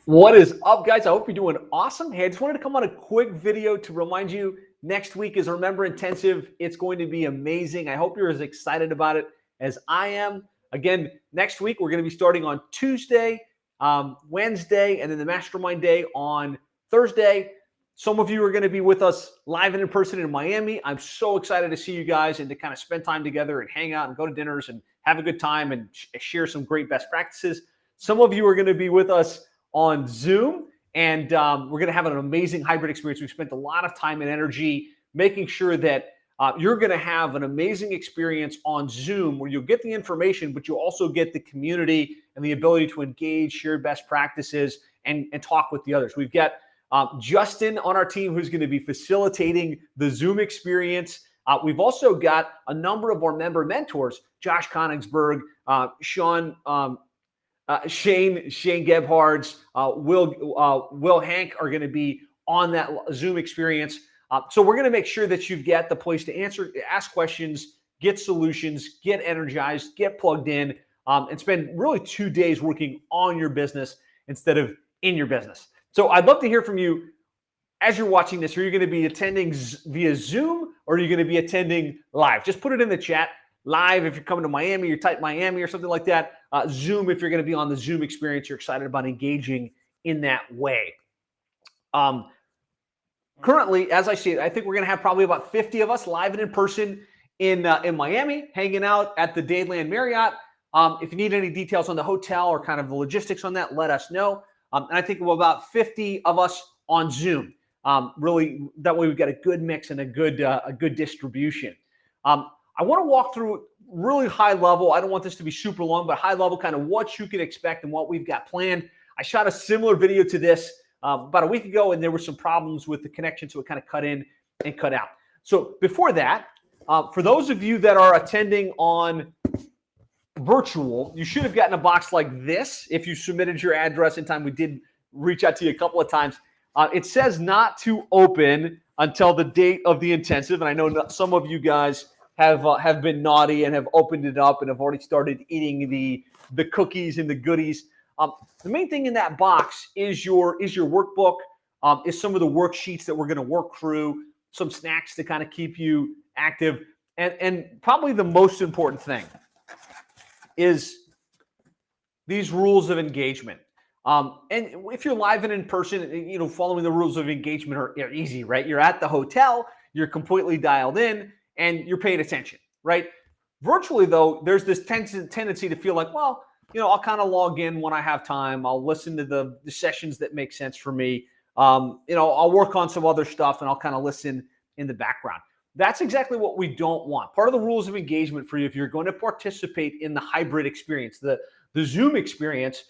What is up, guys? I hope you're doing awesome. Hey, I just wanted to come on a quick video to remind you next week is our member intensive. It's going to be amazing. I hope you're as excited about it as I am. Again, next week, we're going to be starting on Tuesday, Wednesday, and then the mastermind day on Thursday. Some of you are going to be with us live and in person in Miami. I'm so excited to see you guys and to kind of spend time together and hang out and go to dinners and have a good time and share some great best practices. Some of you are going to be with us on Zoom, and we're going to have an amazing hybrid experience. We've spent a lot of time and energy making sure that you're going to have an amazing experience on Zoom where you'll get the information, but you'll also get the community and the ability to engage, share best practices, and talk with the others. We've got Justin on our team who's going to be facilitating the Zoom experience. We've also got a number of our member mentors, Josh Konigsberg, Shane Gebhards, Will Hank are going to be on that Zoom experience. So we're going to make sure that you've got the place to ask questions, get solutions, get energized, get plugged in, and spend really 2 days working on your business instead of in your business. So I'd love to hear from you as you're watching this. Are you going to be attending via Zoom or are you going to be attending live? Just put it in the chat. Live, if you're coming to Miami, you type Miami or something like that. Zoom, if you're going to be on the Zoom experience, you're excited about engaging in that way. Currently, as I see it, I think we're going to have probably about 50 of us live and in person in Miami, hanging out at the Dadeland Marriott. If you need any details on the hotel or kind of the logistics on that, let us know. And I think we're about 50 of us on Zoom. Really, that way we've got a good mix and a good distribution. I want to walk through really high level. I don't want this to be super long, but high level kind of what you can expect and what we've got planned. I shot a similar video to this about a week ago, and there were some problems with the connection, so it kind of cut in and cut out. So before that, for those of you that are attending on virtual, you should have gotten a box like this if you submitted your address in time. We did reach out to you a couple of times. It says not to open until the date of the intensive, and I know some of you guys have been naughty and have opened it up and have already started eating the cookies and the goodies. The main thing in that box is your workbook, is some of the worksheets that we're going to work through, some snacks to kind of keep you active, and probably the most important thing is these rules of engagement. And if you're live and in person, following the rules of engagement are easy, right? You're at the hotel, you're completely dialed in, and you're paying attention, right? Virtually, though, there's this tendency to feel like, well, I'll kind of log in when I have time. I'll listen to the sessions that make sense for me. I'll work on some other stuff, and I'll kind of listen in the background. That's exactly what we don't want. Part of the rules of engagement for you, if you're going to participate in the hybrid experience, the Zoom experience,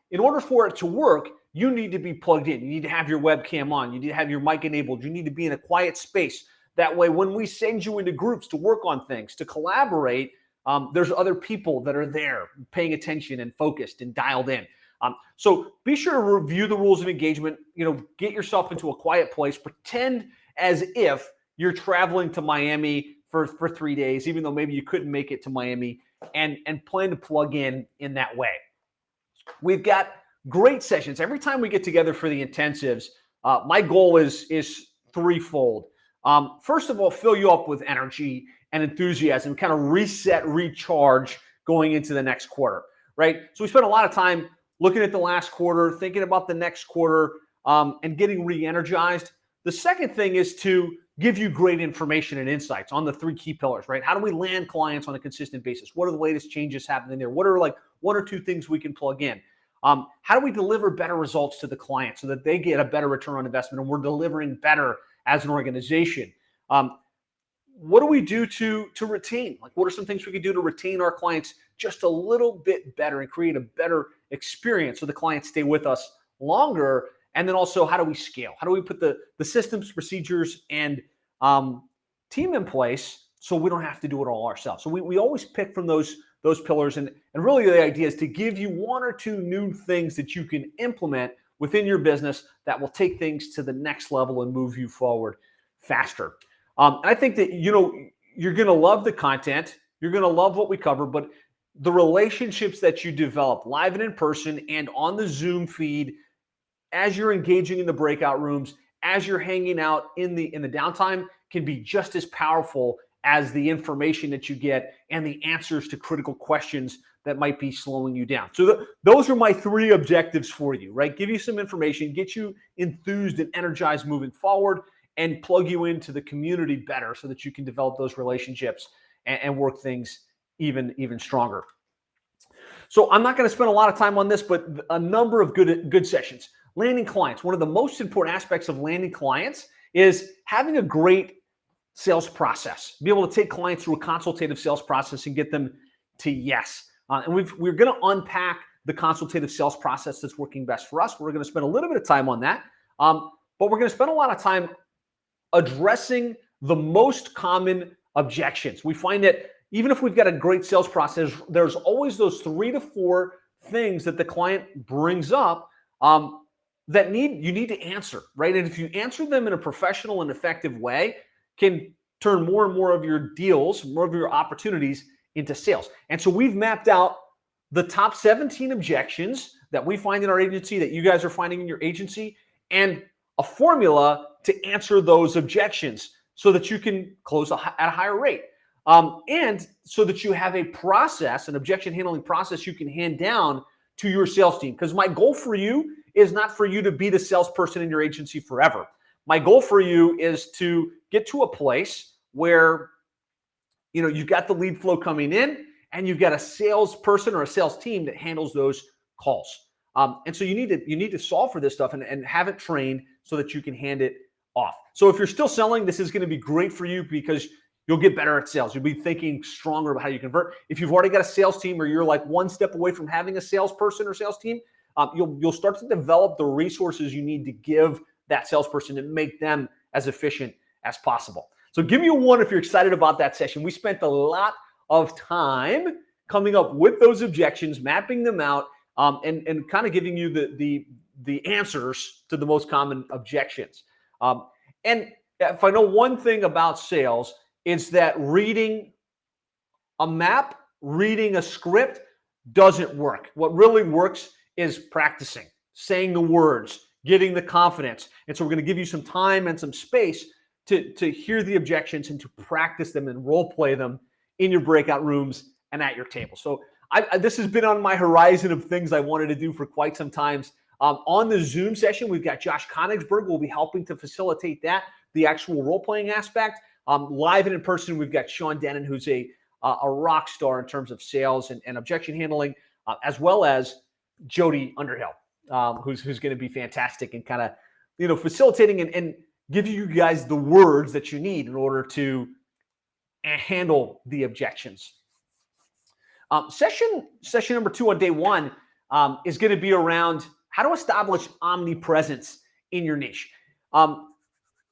in order for it to work, you need to be plugged in. You need to have your webcam on. You need to have your mic enabled. You need to be in a quiet space. That way, when we send you into groups to work on things, to collaborate, there's other people that are there paying attention and focused and dialed in. So be sure to review the rules of engagement. Get yourself into a quiet place. Pretend as if you're traveling to Miami for 3 days, even though maybe you couldn't make it to Miami, and plan to plug in that way. We've got great sessions. Every time we get together for the intensives, my goal is threefold. First of all, fill you up with energy and enthusiasm, kind of reset, recharge going into the next quarter, right? So we spent a lot of time looking at the last quarter, thinking about the next quarter, and getting re-energized. The second thing is to give you great information and insights on the 3 key pillars, right? How do we land clients on a consistent basis? What are the latest changes happening there? What are like 1 or 2 things we can plug in? How do we deliver better results to the client so that they get a better return on investment and we're delivering better as an organization? What do we do to retain? Like, what are some things we can do to retain our clients just a little bit better and create a better experience so the clients stay with us longer? And then also, how do we scale? How do we put the systems, procedures, and team in place so we don't have to do it all ourselves? So we always pick from those pillars, and really the idea is to give you 1 or 2 new things that you can implement within your business that will take things to the next level and move you forward faster. I think that, you're going to love the content. You're going to love what we cover, but the relationships that you develop live and in person and on the Zoom feed as you're engaging in the breakout rooms, as you're hanging out in the downtime, can be just as powerful as the information that you get and the answers to critical questions that might be slowing you down. So those are my 3 objectives for you, right? Give you some information, get you enthused and energized moving forward, and plug you into the community better so that you can develop those relationships and work things even stronger. So I'm not going to spend a lot of time on this, but a number of good sessions. Landing clients. One of the most important aspects of landing clients is having a great sales process. Be able to take clients through a consultative sales process and get them to yes. And we're going to unpack the consultative sales process that's working best for us. We're going to spend a little bit of time on that. But we're going to spend a lot of time addressing the most common objections. We find that even if we've got a great sales process, there's always those 3 to 4 things that the client brings up that you need to answer, right? And if you answer them in a professional and effective way, can turn more and more of your deals, more of your opportunities into sales. And so we've mapped out the top 17 objections that we find in our agency, that you guys are finding in your agency, and a formula to answer those objections so that you can close at a higher rate. And so that you have a process, an objection handling process you can hand down to your sales team. Because my goal for you is not for you to be the salesperson in your agency forever. My goal for you is to get to a place where you've got the lead flow coming in and you've got a salesperson or a sales team that handles those calls. And so you need to solve for this stuff and have it trained so that you can hand it off. So if you're still selling, this is going to be great for you because you'll get better at sales. You'll be thinking stronger about how you convert. If you've already got a sales team or you're like one step away from having a salesperson or sales team, you'll start to develop the resources you need to give that salesperson and make them as efficient as possible. So give me a 1 if you're excited about that session. We spent a lot of time coming up with those objections, mapping them out, and kind of giving you the answers to the most common objections. And if I know one thing about sales, it's that reading a map, reading a script doesn't work. What really works is practicing, saying the words, getting the confidence. And so we're going to give you some time and some space to hear the objections and to practice them and role play them in your breakout rooms and at your table. So this has been on my horizon of things I wanted to do for quite some time. On the Zoom session, we've got Josh Konigsberg who will be helping to facilitate that, the actual role-playing aspect. Live and in person, we've got Sean Denon, who's a rock star in terms of sales and objection handling, as well as Jody Underhill, who's going to be fantastic and kind of facilitating and give you guys the words that you need in order to handle the objections. Session number 2 on day 1 is going to be around how to establish omnipresence in your niche.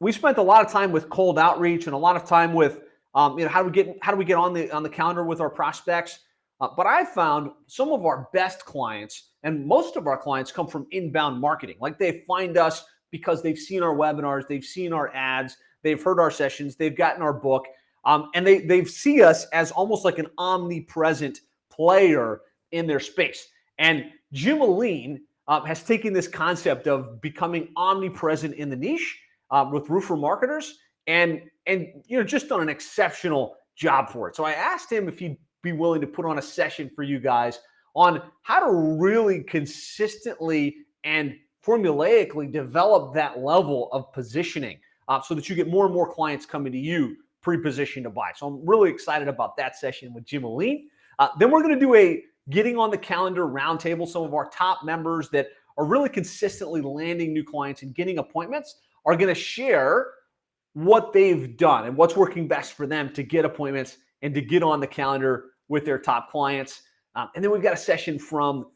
We spent a lot of time with cold outreach and a lot of time with how do we get on the calendar with our prospects. But I found some of our best clients and most of our clients come from inbound marketing. Like they find us because they've seen our webinars, they've seen our ads, they've heard our sessions, they've gotten our book, and they see us as almost like an omnipresent player in their space. And Jim Aline has taken this concept of becoming omnipresent in the niche with roofer marketers and just done an exceptional job for it. So I asked him if he'd be willing to put on a session for you guys on how to really consistently and formulaically develop that level of positioning so that you get more and more clients coming to you pre-positioned to buy. So I'm really excited about that session with Jim Aline. Then we're going to do a getting on the calendar roundtable. Some of our top members that are really consistently landing new clients and getting appointments are going to share what they've done and what's working best for them to get appointments and to get on the calendar with their top clients. And then we've got a session from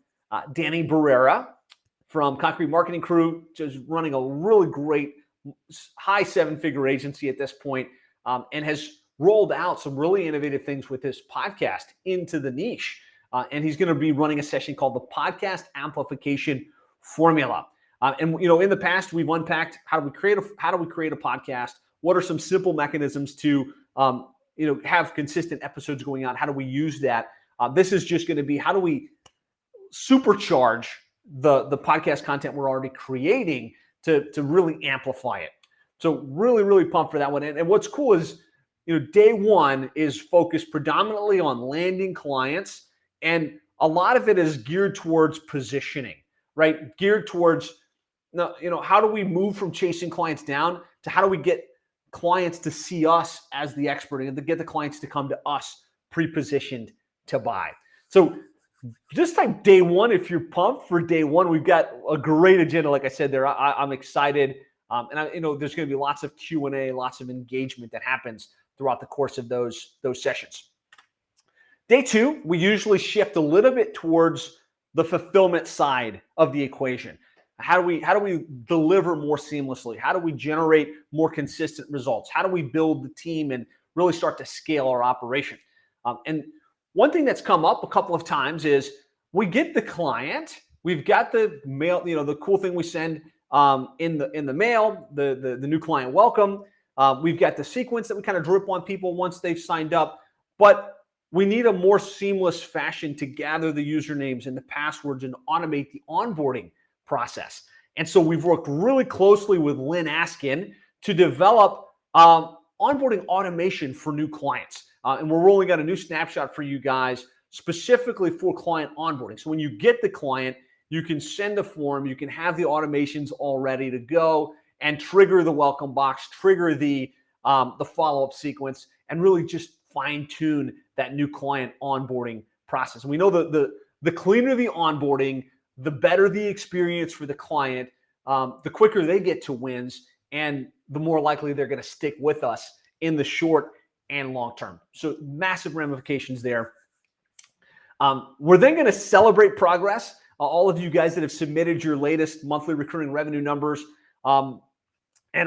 Danny Barrera from Concrete Marketing Crew, just running a really great high 7-figure agency at this point, and has rolled out some really innovative things with this podcast into the niche. And he's going to be running a session called the Podcast Amplification Formula. And in the past, we've unpacked how do we create a podcast? What are some simple mechanisms to have consistent episodes going on? How do we use that? This is just going to be how do we supercharge the podcast content we're already creating to really amplify it. So really, really pumped for that one. And what's cool is, day one is focused predominantly on landing clients, and a lot of it is geared towards positioning, right? Geared towards, how do we move from chasing clients down to how do we get clients to see us as the expert and to get the clients to come to us pre-positioned to buy. So just type day one if you're pumped for day one. We've got a great agenda, like I said there. I'm excited, and there's going to be lots of Q&A, lots of engagement that happens throughout the course of those sessions. Day two, we usually shift a little bit towards the fulfillment side of the equation. How do we deliver more seamlessly? How do we generate more consistent results? How do we build the team and really start to scale our operation? And one thing that's come up a couple of times is we get the client, we've got the mail, the cool thing we send in the mail, the new client welcome. We've got the sequence that we kind of drip on people once they've signed up, but we need a more seamless fashion to gather the usernames and the passwords and automate the onboarding process. And so we've worked really closely with Lynn Askin to develop onboarding automation for new clients. And we're rolling out a new snapshot for you guys specifically for client onboarding. So when you get the client, you can send the form, you can have the automations all ready to go and trigger the welcome box, trigger the follow-up sequence, and really just fine-tune that new client onboarding process. And we know the cleaner the onboarding, the better the experience for the client, the quicker they get to wins, and the more likely they're going to stick with us in the short and long term. So massive ramifications there. We're then going to celebrate progress. All of you guys that have submitted your latest monthly recurring revenue numbers and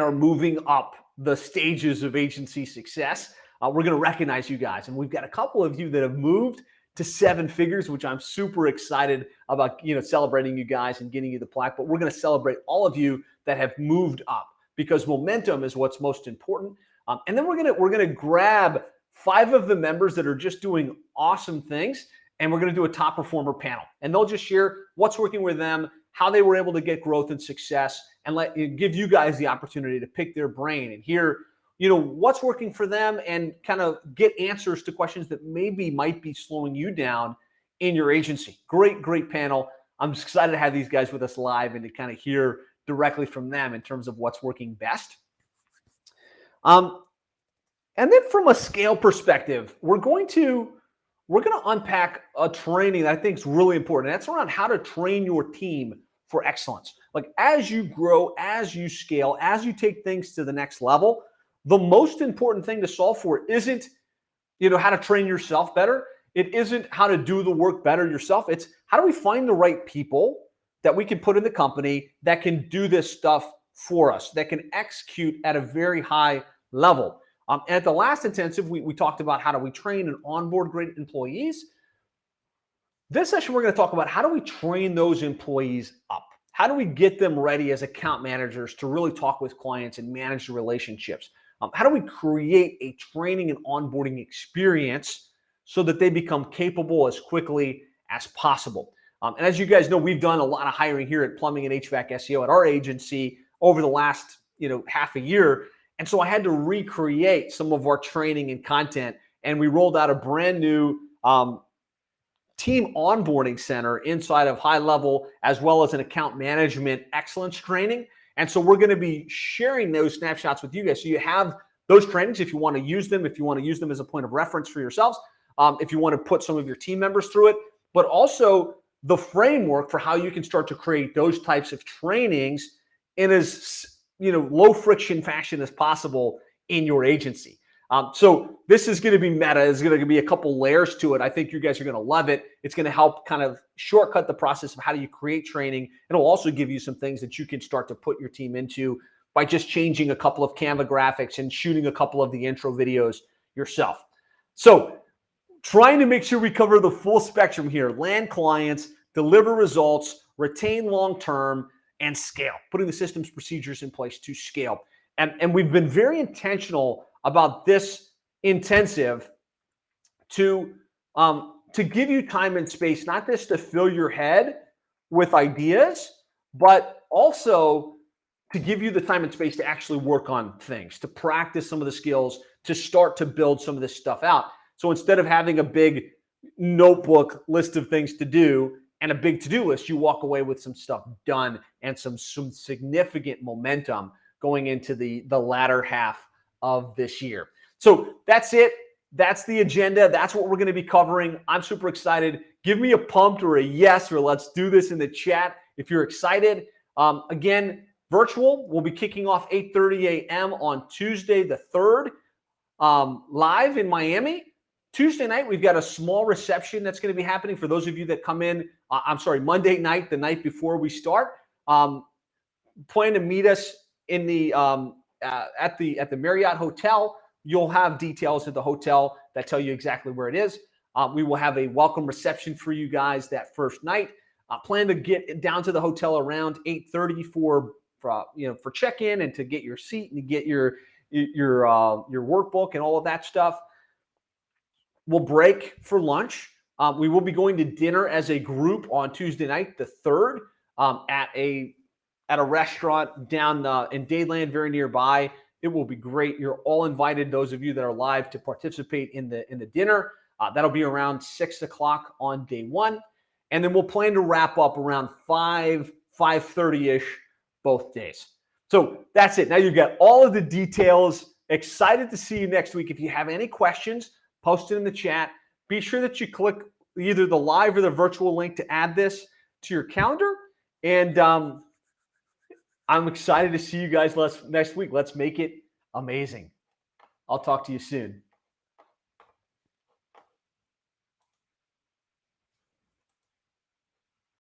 are moving up the stages of agency success, we're going to recognize you guys. And we've got a couple of you that have moved to 7 figures, which I'm super excited about, celebrating you guys and getting you the plaque. But we're going to celebrate all of you that have moved up, because momentum is what's most important. And then we're gonna grab 5 of the members that are just doing awesome things, and we're gonna do a top performer panel. And they'll just share what's working with them, how they were able to get growth and success, and give you guys the opportunity to pick their brain and hear, what's working for them and kind of get answers to questions that might be slowing you down in your agency. Great panel. I'm just excited to have these guys with us live and to kind of hear directly from them in terms of what's working best. And then from a scale perspective, we're going to unpack a training that I think is really important. And that's around how to train your team for excellence. Like as you grow, as you scale, as you take things to the next level, the most important thing to solve for isn't, how to train yourself better. It isn't how to do the work better yourself. It's how do we find the right people that we can put in the company that can do this stuff for us, that can execute at a very high level. And at the last intensive, we talked about how do we train and onboard great employees. This session, we're going to talk about how do we train those employees up? How do we get them ready as account managers to really talk with clients and manage the relationships? How do we create a training and onboarding experience so that they become capable as quickly as possible? And as you guys know, we've done a lot of hiring here at Plumbing and HVAC SEO at our agency over the last, half a year. And so I had to recreate some of our training and content, and we rolled out a brand new team onboarding center inside of HighLevel, as well as an account management excellence training. And so we're going to be sharing those snapshots with you guys. So you have those trainings if you want to use them, if you want to use them as a point of reference for yourselves, if you want to put some of your team members through it, but also the framework for how you can start to create those types of trainings in as low friction fashion as possible in your agency. So this is going to be meta. There's going to be a couple layers to it. I think you guys are going to love it. It's going to help kind of shortcut the process of how do you create training. It'll also give you some things that you can start to put your team into by just changing a couple of Canva graphics and shooting a couple of the intro videos yourself. So trying to make sure we cover the full spectrum here: land clients, deliver results, retain long-term, and scale, putting the systems, procedures in place to scale. And we've been very intentional about this intensive to give you time and space, not just to fill your head, with ideas, but also to give you the time and space to actually work on things, to practice some of the skills, to start to build some of this stuff out. So instead of having a big notebook list of things to do and a big to-do list, you walk away with some stuff done and some significant momentum going into the latter half of this year. So that's it. That's the agenda. That's what we're going to be covering. I'm super excited. Give me a pumped or a yes, or let's do this in the chat if you're excited. Again, virtual will be kicking off 8:30 a.m. on Tuesday the 3rd, live in Miami. Tuesday night, we've got a small reception that's going to be happening for those of you that come in. Monday night, the night before we start. Plan to meet us in the at the Marriott Hotel. You'll have details at the hotel that tell you exactly where it is. We will have a welcome reception for you guys that first night. Plan to get down to the hotel around 8:30 for check-in and to get your seat and to get your workbook and all of that stuff. We'll break for lunch. We will be going to dinner as a group on Tuesday night, the 3rd, at a restaurant down in Dadeland, very nearby. It will be great. You're all invited, those of you that are live, to participate in the dinner. That'll be around 6 o'clock on day 1. And then we'll plan to wrap up around 5:30-ish both days. So that's it. Now you've got all of the details. Excited to see you next week. If you have any questions, post it in the chat. Be sure that you click either the live or the virtual link to add this to your calendar. And I'm excited to see you guys next week. Let's make it amazing. I'll talk to you soon.